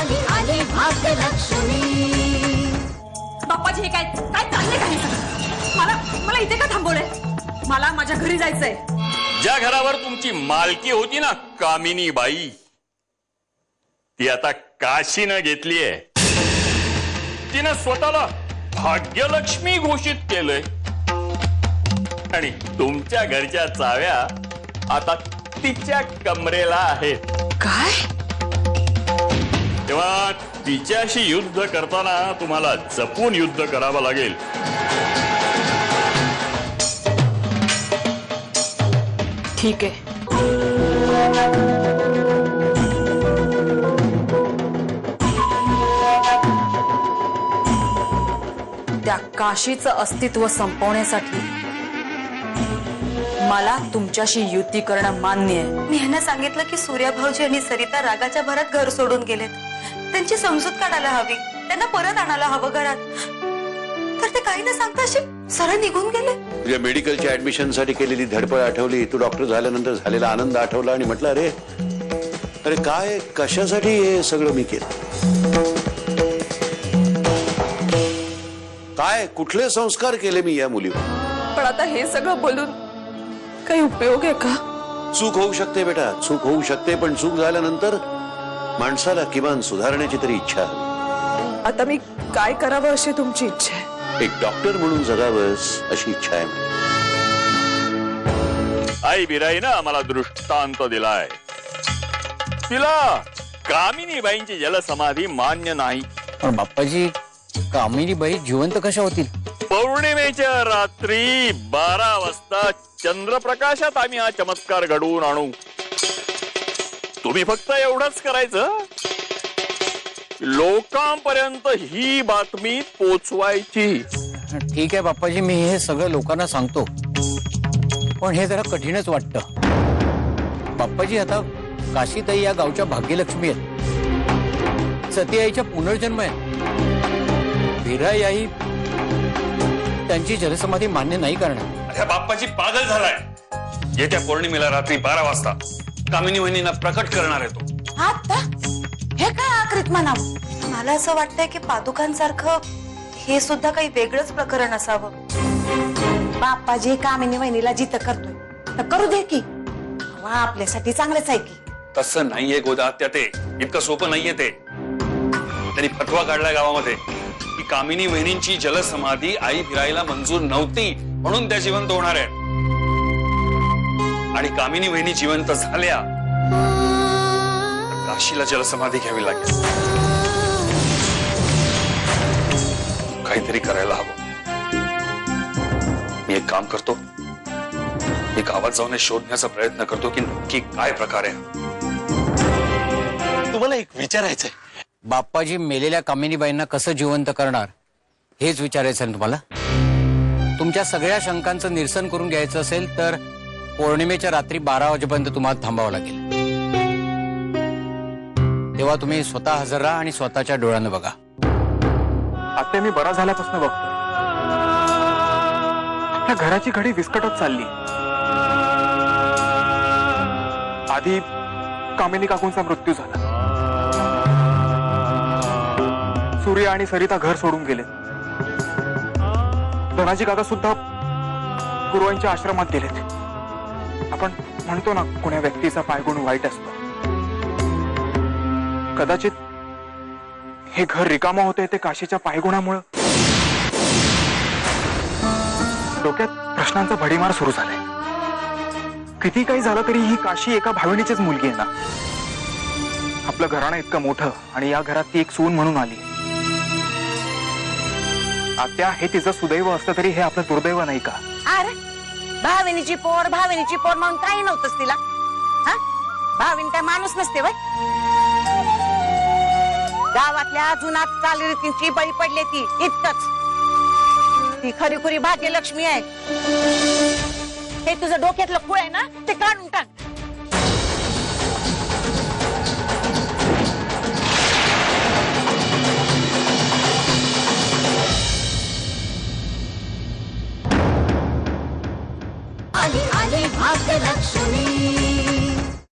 आली आली भाग्यलक्ष्मी। बाप्पाजी हे काय काय चाललंय का हे सगळं? मला इथे का थांबवलंय? मला माझ्या घरी जायचंय। ज्या घरावर तुमची मालकी होती ना कामिनी बाई, ती आता काशीनं घेतलीये। तिनं स्वतःला भाग्यलक्ष्मी घोषित केलंय आणि तुमच्या घरच्या चाव्या आता तिच्या कमरेला आहेत। काय? तेव्हा तिच्याशी युद्ध करताना तुम्हाला जपून युद्ध करावं लागेल। ठीक आहे। त्या काशीचं अस्तित्व संपवण्यासाठी मला तुमच्याशी युती करणं मान्य आहे। मी ह्यांना सांगितलं की सूर्या भाऊजी आणि सरिता रागाच्या भरात घर सोडून गेलेत। त्यांची समजूत काढायला हवी, त्यांना परत आणायला हवं घरात। तर ते काही न सांगता असे सरळ निघून गेले। तुझ्या मेडिकलच्या ऍडमिशन साठी केलेली धडपड आठवली, तू डॉक्टर झाल्यानंतर झालेला आनंद आठवला आणि म्हटलं अरे अरे काय कशासाठी हे सगळं मी केलं? काय कुठले संस्कार केले मी या मुलीवर? पण आता हे सगळं बोलून काही उपयोग आहे का? चूक होऊ शकते बेटा, चूक होऊ शकते, पण चूक झाल्यानंतर माणसाला किमान सुधारण्याची तरी इच्छा हवी। आता मी काय करावं अशी तुमची इच्छा आहे? एक डॉक्टर म्हणून जगावंस अशी इच्छा आहे। आई बिराईनं आम्हाला दृष्टांत दिलाय। तिला कामिनी बाईंची जलसमाधी मान्य नाही। पण बाप्पाजी, कामिनी बाई जिवंत कशा होतील? पौर्णिमेच्या रात्री 12 वाजता चंद्रप्रकाशात आम्ही हा चमत्कार घडवून आणू। तुम्ही फक्त एवढंच करायचं, लोकांपर्यंत ही बातमी पोचवायची। ठीक आहे बाप्पाजी, मी हे सगळं लोकांना सांगतो, पण हे जरा कठीणच वाटतं। बाप्पाजी, आता काशीताई या गावच्या भाग्यलक्ष्मी आहेत, सतीआईच्या पुनर्जन्म आहे। वीराई आई त्यांची जलसमाधी मान्य नाही करणार। अरे बाप्पाजी पागल झालाय। येत्या पौर्णिमेला रात्री 12 वाजता कामिनी वहिनींना प्रकट करणार आहे तो। आता हे काय आकृत म्हणावं? मला असं वाटतंय की पादुकांसारखं हे सुद्धा काही वेगळंच प्रकरण असावं। बाप्पाजी कामिनी वहिनीला जिथं करतोय तर करू दे की, आपल्यासाठी चांगलंच आहे की। तसं नाहीये गोदात्या, ते इतकं सोपं नाहीये। ते त्यांनी फतवा काढलाय गावामध्ये की कामिनी वहिनींची जलसमाधी आई फिरायला मंजूर नव्हती, म्हणून त्या जिवंत होणार आहेत। आणि कामिनी वहिनी जिवंत झाल्या तर काशीला जलसमाधी घ्यावी लागेल। काहीतरी करायला हवं। मी एक काम करतो, मी गावात जाऊन शोधण्याचा प्रयत्न करतो की नक्की काय प्रकार आहे। तुम्हाला एक विचारायचंय, बाप्पाजी मेलेल्या कामिनीबाईंना कसं जिवंत करणार हेच विचारायचं आहे तुम्हाला? तुमच्या सगळ्या शंकांचं निरसन करून घ्यायचं असेल तर पौर्णिमेच्या रात्री 12 वाजेपर्यंत तुम्हाला थांबावं लागेल। तेव्हा तुम्ही स्वतः हजर राहा आणि स्वतःच्या डोळ्यानं बघा। आता मी बरा झाल्यापासून बघतोय आपल्या घराची घडी विस्कटत चालली। आधी कामिनी काकूंचा मृत्यू झाला, सूर्य आणि सरिता घर सोडून गेले, धनाजी काका सुद्धा गुरुवांच्या आश्रमात गेलेत। आपण म्हणतो ना, कोण्या व्यक्तीचा पायगुण वाईट असतो। कदाचित हे घर रिकामं होते ते काशीच्या पायगुणामुळं। डोक्यात प्रश्नांचा भडीमार सुरू झालाय। किती काही झालं तरी ही काशी एका भाविणीचीच मुलगी आहे ना। आपलं घराणं इतकं मोठं आणि या घरात ती एक सून म्हणून आली। आत्या, हे तिचं सुदैव असतं तरी हे आपलं दुर्दैव नाही का? अरे भाविनीची पोर म्हणून काही नव्हतंच तिला। हा, भाविनी काय माणूस नसते वय? गावातल्या जुनाट चालीरीतींची बळी पडले ती, इतकंच। ती खरी खुरी भाग्यलक्ष्मी आहे। हे तुझं डोक्यातलं खूळ आहे ना, ते काढून टाक।